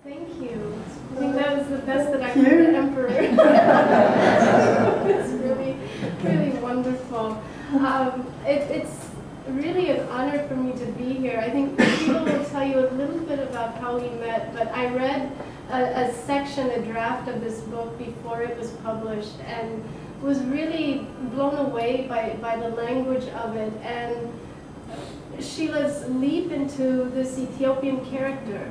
Thank you. I think that was the best that I could do, Emperor. It's really, really wonderful. It's really an honor for me to be here. I think Sheila will tell you a little bit about how we met, but I read a section, a draft of this book before it was published, and was really blown away by the language of it, and Sheila's leap into this Ethiopian character.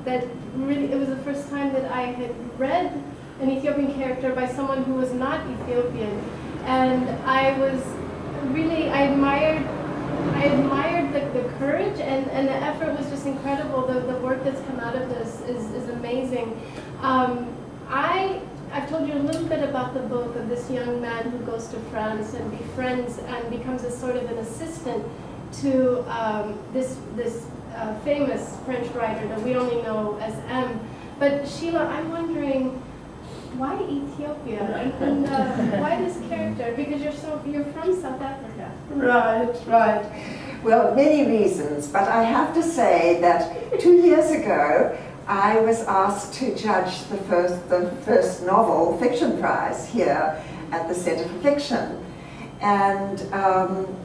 That really, it was the first time that I had read an Ethiopian character by someone who was not Ethiopian, and I was really, I admired the courage, and the effort was just incredible. The work that's come out of this is amazing. I've told you a little bit about the book of this young man who goes to France and befriends and becomes a sort of an assistant to this famous French writer that we only know as M. But Sheila, I'm wondering, why Ethiopia and why this character? Because you're from South Africa. Right. Well, many reasons, but I have to say that 2 years ago I was asked to judge the first novel fiction prize here at the Center for Fiction. And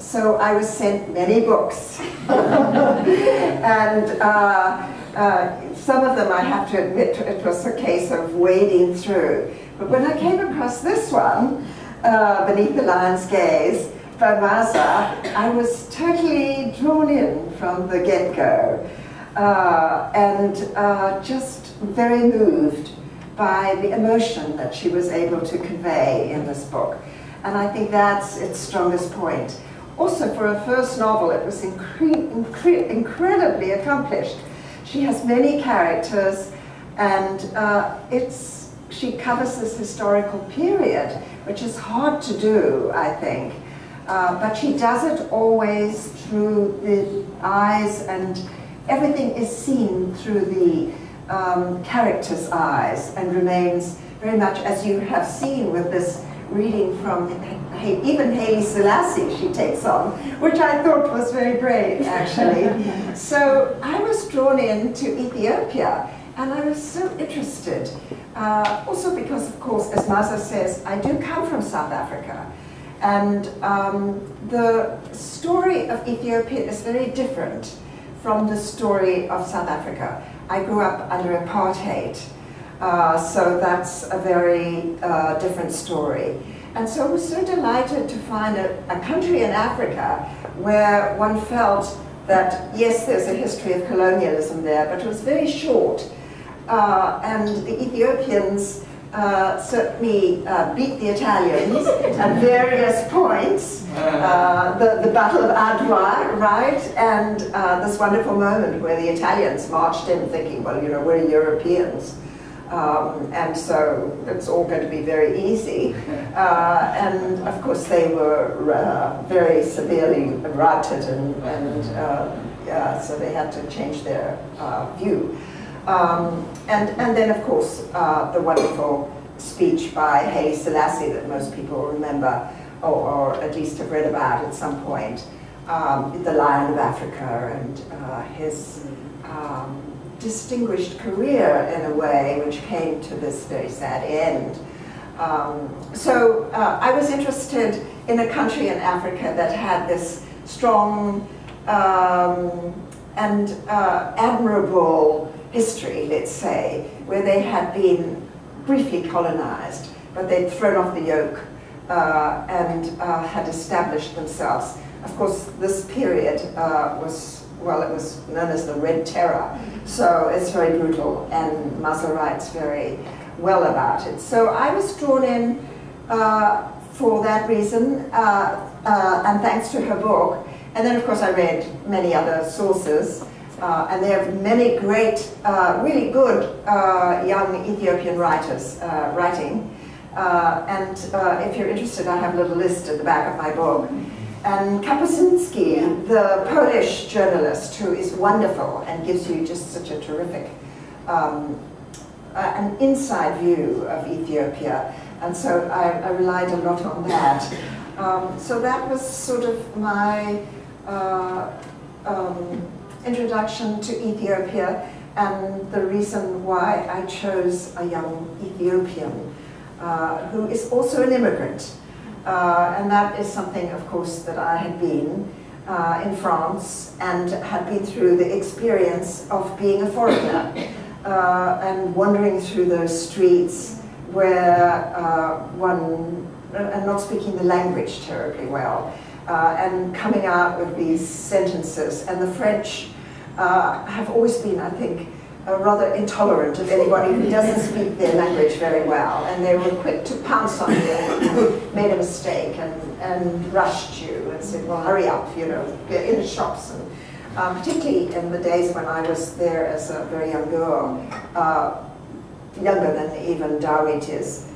so I was sent many books. And some of them, I have to admit, it was a case of wading through. But when I came across this one, Beneath the Lion's Gaze, by Maaza, I was totally drawn in from the get-go. And just very moved by the emotion that she was able to convey in this book. And I think that's its strongest point. Also, for a first novel, it was incredibly accomplished. She has many characters, and she covers this historical period, which is hard to do, I think. But she does it always through the eyes, and everything is seen through the character's eyes, and remains very much, as you have seen with this reading from even Haile Selassie she takes on, which I thought was very brave, actually. So I was drawn into Ethiopia, and I was so interested. Also because, of course, as Maaza says, I do come from South Africa. And the story of Ethiopia is very different from the story of South Africa. I grew up under apartheid. So that's a very different story. And so I was so delighted to find a country in Africa where one felt that, yes, there's a history of colonialism there, but it was very short. And the Ethiopians certainly beat the Italians at various points. The Battle of Adwa, right? And this wonderful moment where the Italians marched in thinking, well, you know, we're Europeans. And so it's all going to be very easy. And of course they were very severely routed, and so they had to change their view. And then of course the wonderful speech by Haile Selassie that most people remember, or at least have read about at some point, the Lion of Africa, and his distinguished career in a way, which came to this very sad end. So I was interested in a country in Africa that had this strong and admirable history, let's say, where they had been briefly colonized, but they'd thrown off the yoke and had established themselves. Of course, this period was, well, it was known as the Red Terror, so it's very brutal, and Maaza writes very well about it. So I was drawn in for that reason, and thanks to her book. And then, of course, I read many other sources, and there are many great, really good young Ethiopian writers writing. And if you're interested, I have a little list at the back of my book. And Kapuscinski, the Polish journalist, who is wonderful and gives you just such a terrific, an inside view of Ethiopia. And so I relied a lot on that. So that was sort of my introduction to Ethiopia. and the reason why I chose a young Ethiopian who is also an immigrant. And that is something, of course, that I had been in France and had been through the experience of being a foreigner and wandering through those streets where and not speaking the language terribly well, and coming out with these sentences. And the French have always been, I think, rather intolerant of anybody who doesn't speak their language very well, and they were quick to pounce on you who made a mistake and rushed you and said, well, hurry up, you know, in the shops. And particularly in the days when I was there as a very young girl, younger than even Dawit is.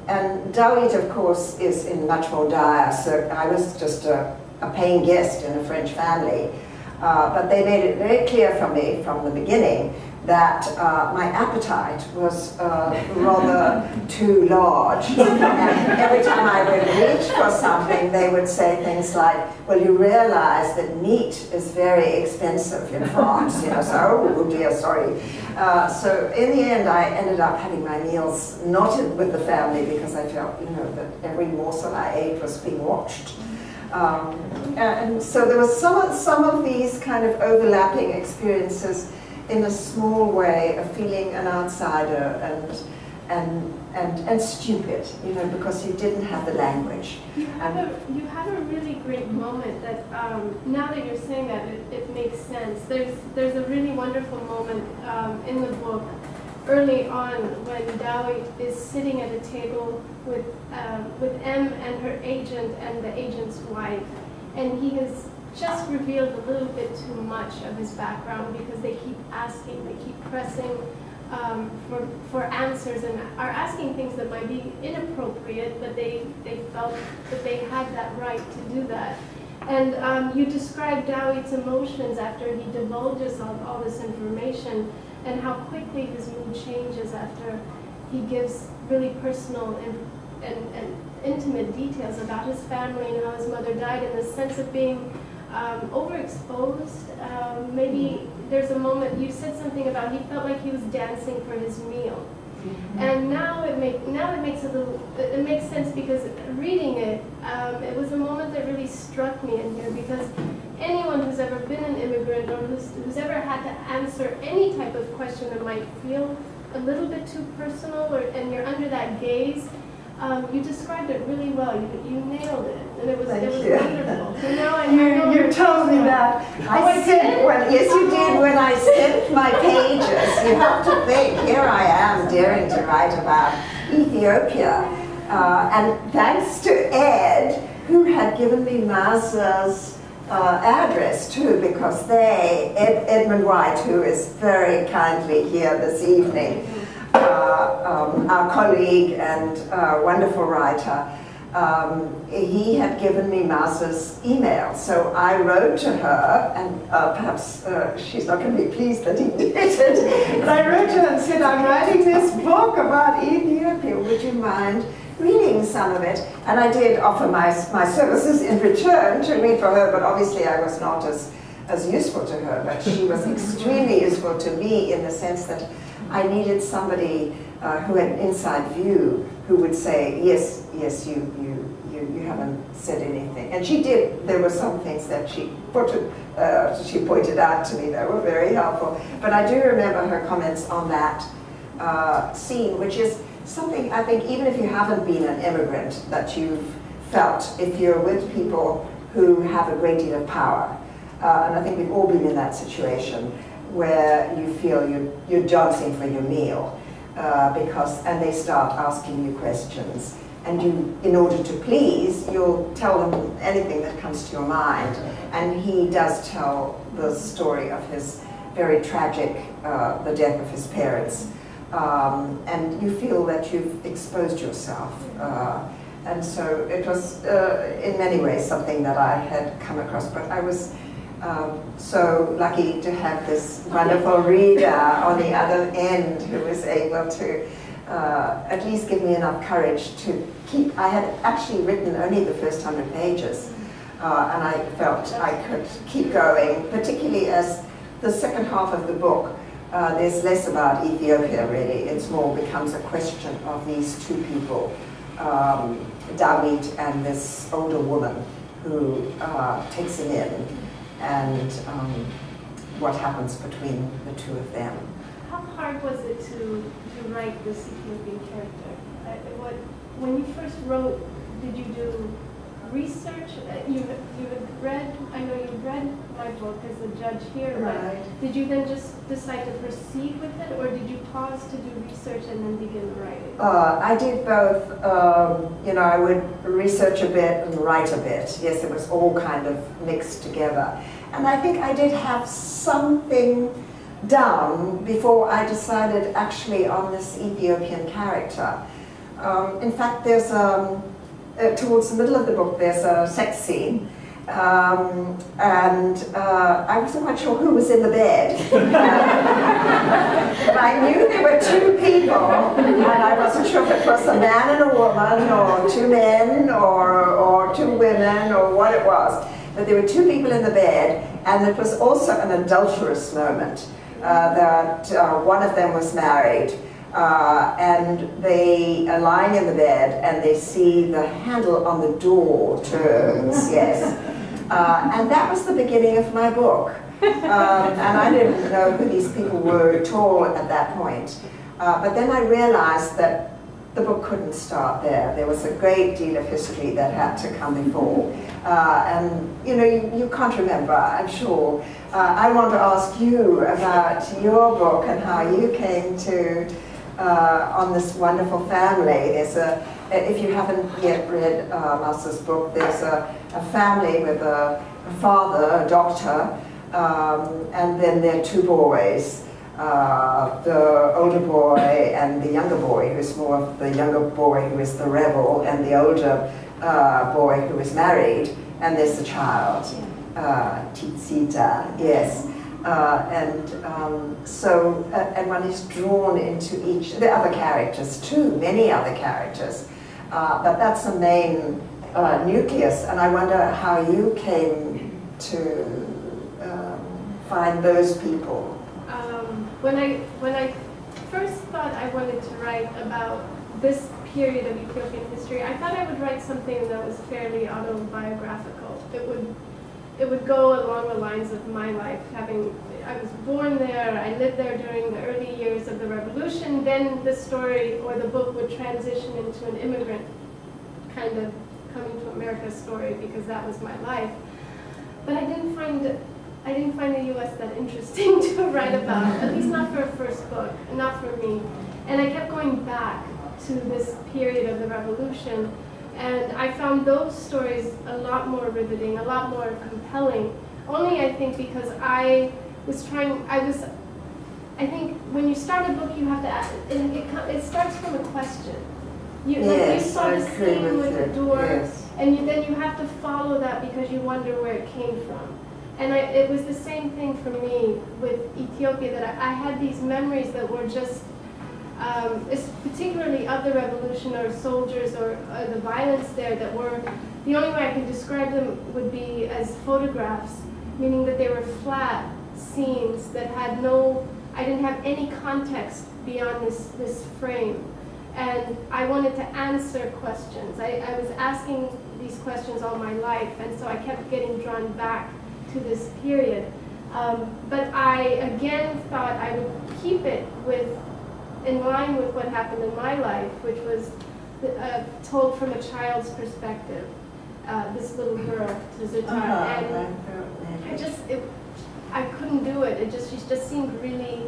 And Dawit, of course, is in much more dire, so I was just a paying guest in a French family. But they made it very clear from me from the beginning that my appetite was rather too large. And every time I would reach for something, they would say things like, well, you realize that meat is very expensive in France, you know, so, oh dear, sorry. So in the end, I ended up having my meals not with the family because I felt, you know, that every morsel I ate was being watched. And so there was some of these kind of overlapping experiences in a small way of feeling an outsider and stupid, you know, because you didn't have the language. You have a really great moment that now that you're saying that, it makes sense. There's a really wonderful moment in the book early on when Dawit is sitting at a table with M and her agent and the agent's wife, and he has just revealed a little bit too much of his background because they keep asking, they keep pressing for answers and are asking things that might be inappropriate, but they felt that they had that right to do that. And you described Dawit's emotions after he divulges all this information, and how quickly his mood changes after he gives really personal and intimate details about his family and how his mother died, in the sense of being overexposed. Maybe there's a moment, you said something about he felt like he was dancing for his meal. Mm-hmm. And now it makes sense, because reading it, it was a moment that really struck me in here, because anyone who's ever been an immigrant or who's ever had to answer any type of question that might feel a little bit too personal, and you're under that gaze, you described it really well. You nailed it, and it was wonderful. So now I know you told me that. Yes, you did. When I sent my pages, you have to think. Here I am, daring to write about Ethiopia, and thanks to Ed, who had given me Maaza's address too, because Edmund White, who is very kindly here this evening, our colleague and wonderful writer, he had given me Maaza's email. So I wrote to her, and perhaps she's not going to be pleased that he did it, but I wrote to her and said, I'm writing this book about Ethiopia, would you mind reading some of it? And I did offer my services in return to read for her, but obviously I was not as useful to her, but she was extremely useful to me in the sense that I needed somebody who had an inside view, who would say, yes, you haven't said anything. And she did. There were some things that she pointed out to me that were very helpful. But I do remember her comments on that scene, which is something, I think, even if you haven't been an immigrant, that you've felt if you're with people who have a great deal of power. And I think we've all been in that situation where you feel you're dancing for your meal, and they start asking you questions. And you, in order to please, you'll tell them anything that comes to your mind. And he does tell the story of his very tragic, the death of his parents. And you feel that you've exposed yourself. And so it was, in many ways, something that I had come across. But I was so lucky to have this wonderful reader on the other end who was able to at least give me enough courage to keep. I had actually written only the first 100 pages, and I felt I could keep going, particularly as the second half of the book there's less about Ethiopia really. It's more becomes a question of these two people, David and this older woman who takes him in, and what happens between the two of them. How hard was it to write this Ethiopian character? When you first wrote, did you do research? You had read, I know you read my book as a judge here, right. But did you then just decide to proceed with it, or did you pause to do research and then begin writing? I did both. You know, I would research a bit and write a bit. Yes, it was all kind of mixed together. And I think I did have something down before I decided actually on this Ethiopian character. In fact, there's towards the middle of the book there's a sex scene, and I wasn't quite sure who was in the bed. But I knew there were two people, and I wasn't sure if it was a man and a woman, or two men, or two women, or what it was. But there were two people in the bed, and it was also an adulterous moment. That one of them was married, and they are lying in the bed, and they see the handle on the door turns, yes. And that was the beginning of my book. And I didn't know who these people were at all at that point. But then I realized that the book couldn't start there. There was a great deal of history that had to come before. And you know, you can't remember, I'm sure. I want to ask you about your book and how you came to on this wonderful family. There's if you haven't yet read Maaza's book, there's a family with a father, a doctor, and then there are two boys. The older boy and the younger boy, who's more of the younger boy who is the rebel, and the older boy who is married, and there's the child, Titsita, yes. And one is drawn into each, the other characters too, many other characters, but that's the main nucleus, and I wonder how you came to find those people. When I first thought I wanted to write about this period of Ethiopian history, I thought I would write something that was fairly autobiographical. It would go along the lines of my life. I was born there, I lived there during the early years of the revolution, then the story or the book would transition into an immigrant kind of coming to America story, because that was my life. But I didn't find the U.S. that interesting to write about, at least not for a first book, not for me. And I kept going back to this period of the revolution, and I found those stories a lot more riveting, a lot more compelling, only I think because I think when you start a book you have to ask, it starts from a question. You saw the scene with the door, yes. And then you have to follow that because you wonder where it came from. And it was the same thing for me with Ethiopia, that I had these memories that were just, particularly of the revolution or soldiers or the violence there, that were, the only way I could describe them would be as photographs, meaning that they were flat scenes that had I didn't have any context beyond this frame. And I wanted to answer questions. I was asking these questions all my life, and so I kept getting drawn back to this period. But I again thought I would keep it in line with what happened in my life, which was told from a child's perspective. This little girl, Zitar, and I couldn't do it. She just seemed really,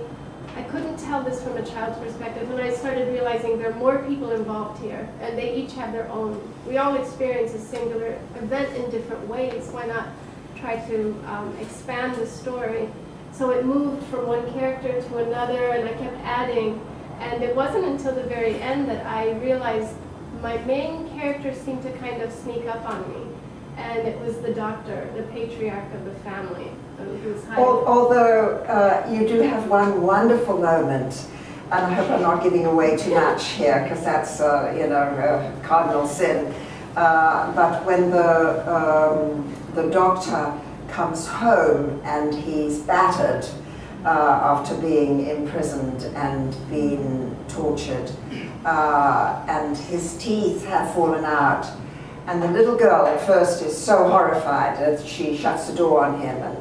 I couldn't tell this from a child's perspective. And I started realizing there are more people involved here, and they each have their own. We all experience a singular event in different ways. Why not try to expand the story? So it moved from one character to another, and I kept adding. And it wasn't until the very end that I realized my main character seemed to kind of sneak up on me. And it was the doctor, the patriarch of the family. Although you do have one wonderful moment, and I hope I'm not giving away too much here, because that's a cardinal sin. But when the doctor comes home and he's battered, after being imprisoned and being tortured. And his teeth have fallen out. And the little girl at first is so horrified that she shuts the door on him, and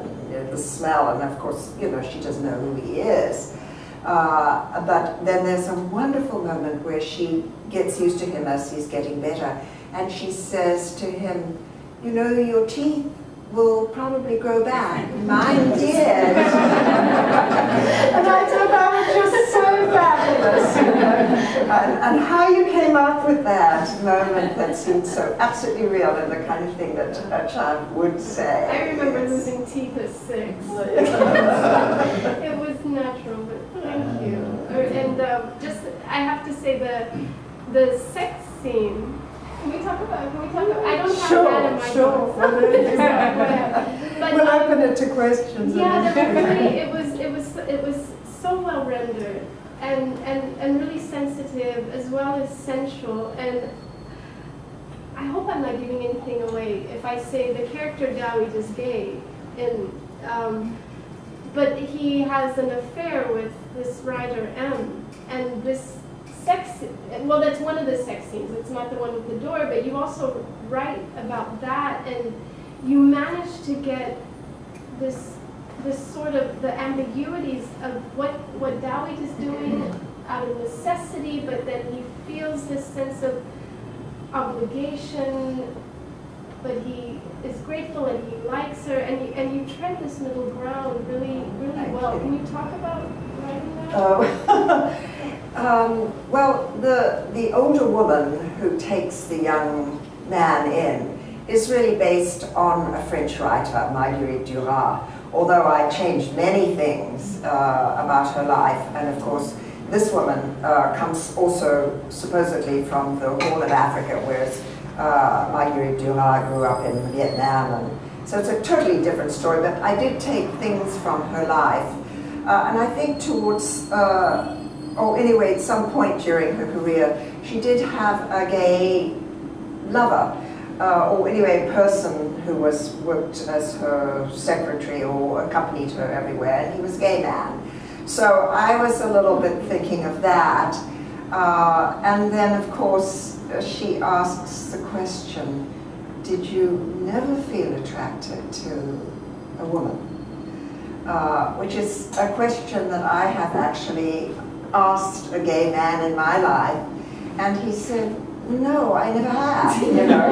the smell, and of course, you know, she doesn't know who he is. But then there's a wonderful moment where she gets used to him as he's getting better, and she says to him, you know, your teeth will probably grow back. Mine did. And I thought that was just so fabulous. You know? And how you came up with that moment that seemed so absolutely real and the kind of thing that a child would say. I remember losing teeth at 6. It was natural, but thank you. And just, I have to say the sex scene. Can we talk about? I don't have that in my notes. But, we'll open it to questions. Yeah, it was so well rendered and really sensitive as well as sensual. And I hope I'm not giving anything away if I say the character Dawit is gay, but he has an affair with this writer M, and this sex, well, that's one of the sex scenes. It's not the one with the door, but you also write about that, and you manage to get this sort of the ambiguities of what Dawit is doing out of necessity, but then he feels this sense of obligation, but he is grateful and he likes her, and you tread this middle ground really well. Can you talk about writing that? Oh. Well, the older woman who takes the young man in is really based on a French writer, Marguerite Duras, although I changed many things about her life. And of course, this woman comes also supposedly from the Horn of Africa, whereas Marguerite Duras grew up in Vietnam. And so it's a totally different story, but I did take things from her life. And I think towards or anyway, at some point during her career, she did have a gay lover, or anyway, a person who worked as her secretary or accompanied her everywhere, and he was a gay man. So I was a little bit thinking of that. And then, of course, she asks the question, did you never feel attracted to a woman? Which is a question that I have actually asked a gay man in my life, and he said, no, I never have, you know.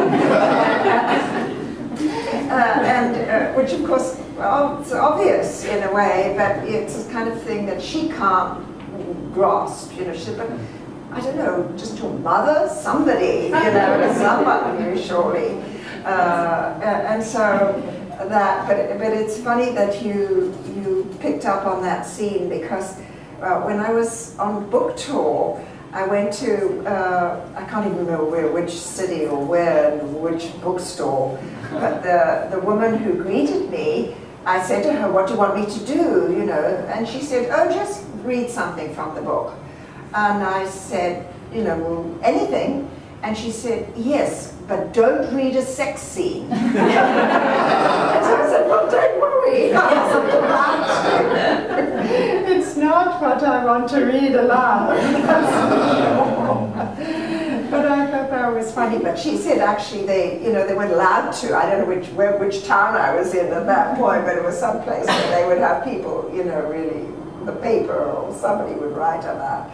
Which of course, well, it's obvious in a way, but it's the kind of thing that she can't grasp, you know. She said, but I don't know, just your mother, somebody, you know, someone, surely. And so that, but it's funny that you picked up on that scene, because when I was on book tour, I went to, I can't even remember which city or where, which bookstore, but the woman who greeted me, I said to her, what do you want me to do, you know? And she said, oh, just read something from the book. And I said, you know, well, anything. And she said, yes, but don't read a sex scene. And so I said, well, don't worry. It's not what I want to read aloud. But I thought that was funny. But she said actually they weren't allowed to. I don't know which town I was in at that point, but it was some place where they would have people, you know, really, the paper or somebody would write about.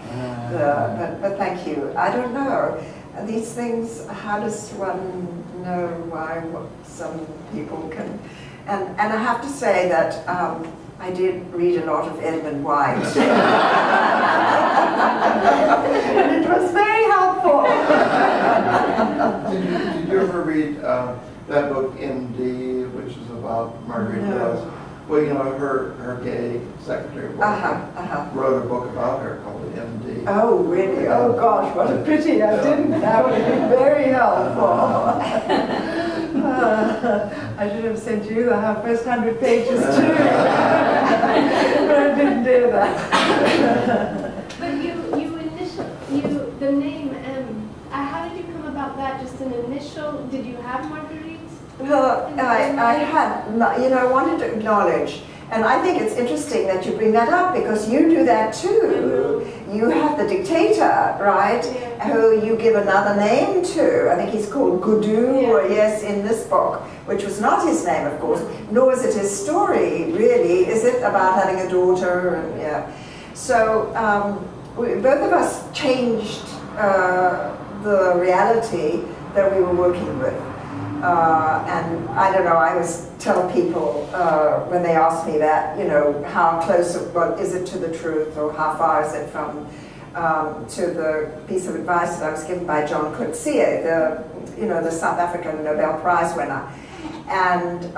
But thank you. I don't know. These things, how does one know why some people can... And I have to say that I did read a lot of Edmund White. And it was very helpful. Did you ever read that book, M.D., which is about Marguerite Duras? Well, you know, her gay secretary wrote a book about her called M.D. Oh, really? Oh, gosh, what a pity I didn't. That would have been very helpful. I should have sent you the first 100 pages too. But I didn't do that. But the name M, how did you come about that? Just an initial, did you have Marguerite? Well, I had, you know, I wanted to acknowledge, And I think it's interesting that you bring that up because you do that too. You have the dictator, right, who you give another name to. I think he's called Gudu, or yes, in this book, which was not his name, of course, nor is it his story, really. Is it about having a daughter? And, So both of us changed the reality that we were working with. And I don't know, I always tell people when they ask me that, you know, how close is it to the truth, or how far is it from to the piece of advice that I was given by John Coetzee, the South African Nobel Prize winner. And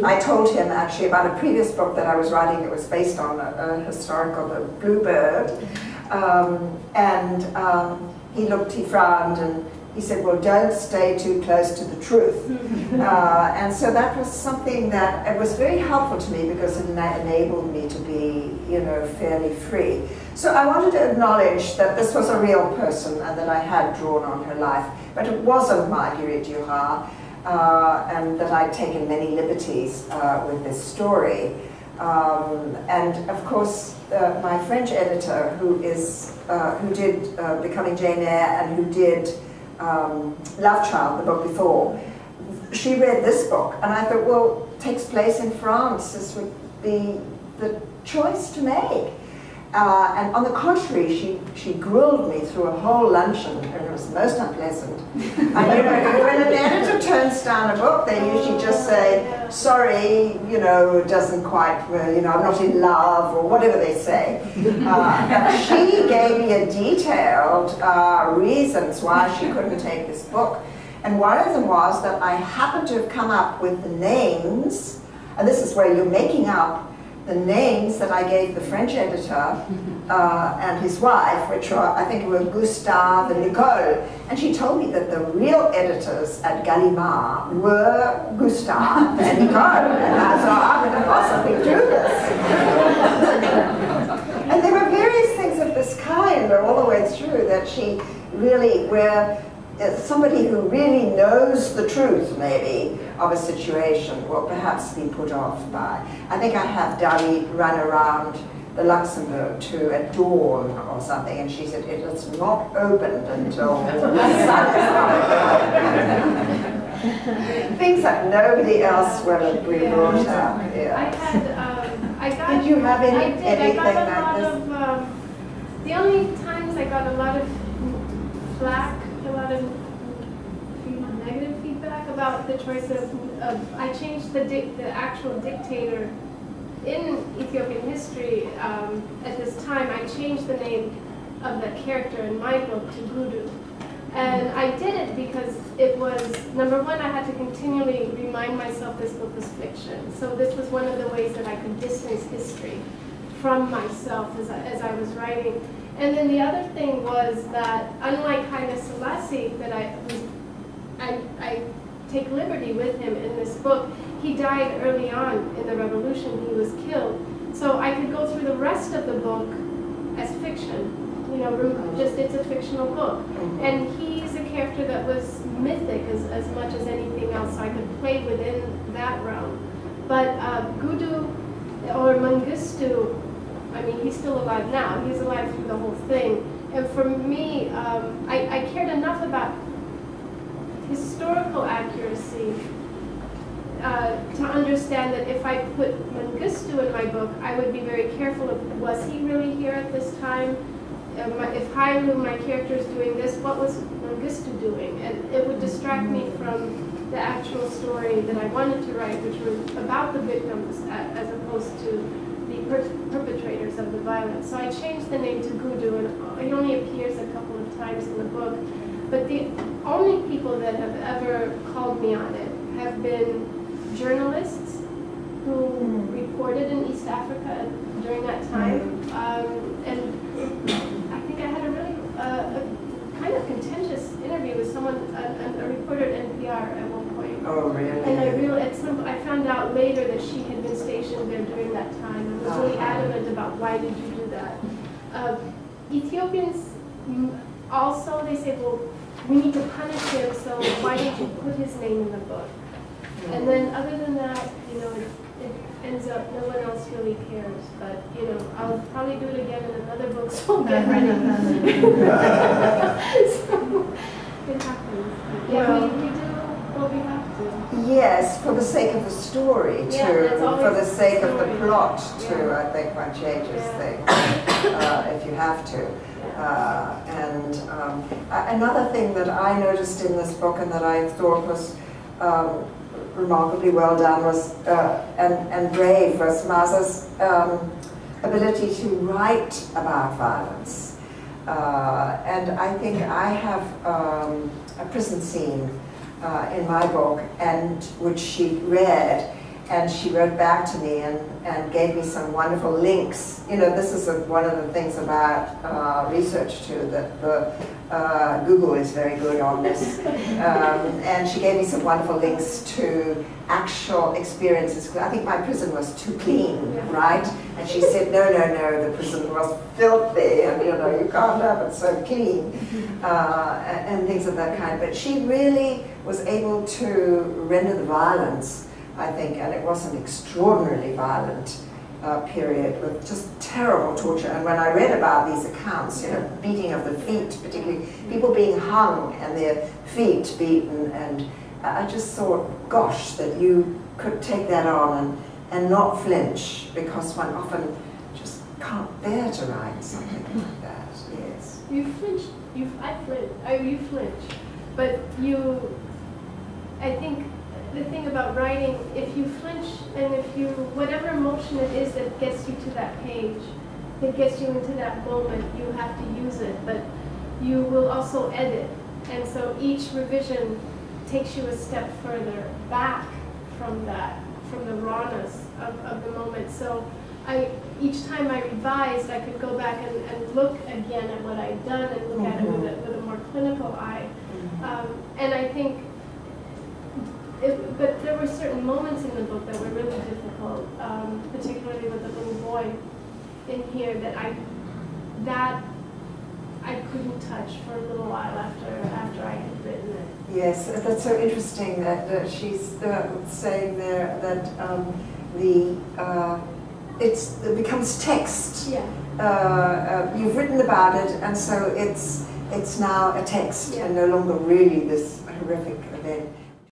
I told him actually about a previous book that I was writing that was based on a historical, The Bluebird. He frowned, and he said, well, don't stay too close to the truth. And so that was something that it was very helpful to me because it enabled me to be, you know, fairly free. So I wanted to acknowledge that this was a real person and that I had drawn on her life, but it wasn't Marguerite Duras, and that I'd taken many liberties with this story. And of course, my French editor, who did Becoming Jane Eyre and who did Love Child, the book before, she read this book, and I thought, well, it takes place in France. This would be the choice to make. And on the contrary, she grilled me through a whole luncheon, and it was most unpleasant. And you know, when an editor turns down a book, they usually just say, sorry, you know, it doesn't quite, you know, I'm not in love, or whatever they say. And she gave me a detailed reasons why she couldn't take this book. And one of them was that I happened to have come up with the names, and this is where you're making up the names that I gave the French editor and his wife, which were, I think, were Gustave and Nicole. And she told me that the real editors at Gallimard were Gustave and Nicole. And I thought, I couldn't possibly do this. And there were various things of this kind all the way through that she really, where somebody who really knows the truth, maybe, of a situation will perhaps be put off by. I think I have Dali run around the Luxembourg too at dawn or something, and she said it is not opened until the sun is up. Things that nobody else will have brought up. Did you have anything I got like a this? lot of, the only times I got a lot of flack, a lot of negative feedback about the choice of I changed the actual dictator in Ethiopian history at this time. I changed the name of the character in my book to Gudu. And I did it because it was, number one, I had to continually remind myself this book was fiction. So this was one of the ways that I could distance history from myself as I was writing. And then the other thing was that, unlike Haile Selassie, that I take liberty with him in this book, he died early on in the revolution. He was killed. So I could go through the rest of the book as fiction. You know, just it's a fictional book. And he's a character that was mythic as much as anything else, so I could play within that realm. But Gudu or Mengistu, I mean, he's still alive now. He's alive through the whole thing. And for me, I cared enough about historical accuracy to understand that if I put Mengistu in my book, I would be very careful of, was he really here at this time? If Hailu, my character, is doing this, what was Mengistu doing? And it would distract me from the actual story that I wanted to write, which was about the victims as opposed to the perpetrators of the violence. So I changed the name to Gudu, and it only appears a couple of times in the book. But the only people that have ever called me on it have been journalists who reported in East Africa during that time. And I think I had a really a kind of contentious interview with someone, a reporter at NPR at one point. Oh, really? And I found out later that she had been stationed there during that time and was really adamant about why did you do that. Ethiopians also, they say, well, we need to punish him, so why did you put his name in the book? And then other than that, you know, it ends up no one else really cares. But you know, I'll probably do it again in another book, so get ready. So it happens. Yeah, we do what we have to. Yes, for the sake of the story too, for the sake of the plot too. I think one changes things if you have to. Another thing that I noticed in this book and that I thought was remarkably well done was and brave was Maaza's ability to write about violence. And I think I have a prison scene in my book, and which she read, and she wrote back to me and gave me some wonderful links. You know, this is one of the things about research too, that Google is very good on this. And she gave me some wonderful links to actual experiences. I think my prison was too clean, right? And she said, no, the prison was filthy, and you know, you can't have it so clean, and things of that kind. But she really was able to render the violence, I think, and it was an extraordinarily violent period with just terrible torture. And when I read about these accounts, you know, beating of the feet, particularly people being hung and their feet beaten, and I just thought, gosh, that you could take that on and not flinch, because one often just can't bear to write something like that. Yes. You flinch. I flinch. You flinch, but you. I think the thing about writing, if you flinch and if you, whatever emotion it is that gets you to that page, that gets you into that moment, you have to use it, but you will also edit. And so each revision takes you a step further back from that, from the rawness of the moment. So each time I revised, I could go back and look again at what I'd done and look at it with a more clinical eye. And I think, but there were certain moments in the book that were really difficult, particularly with the little boy in here that I couldn't touch for a little while after I had written it. Yes, that's so interesting that she's saying there that it becomes text. Yeah. You've written about it, and so it's now a text and no longer really this horrific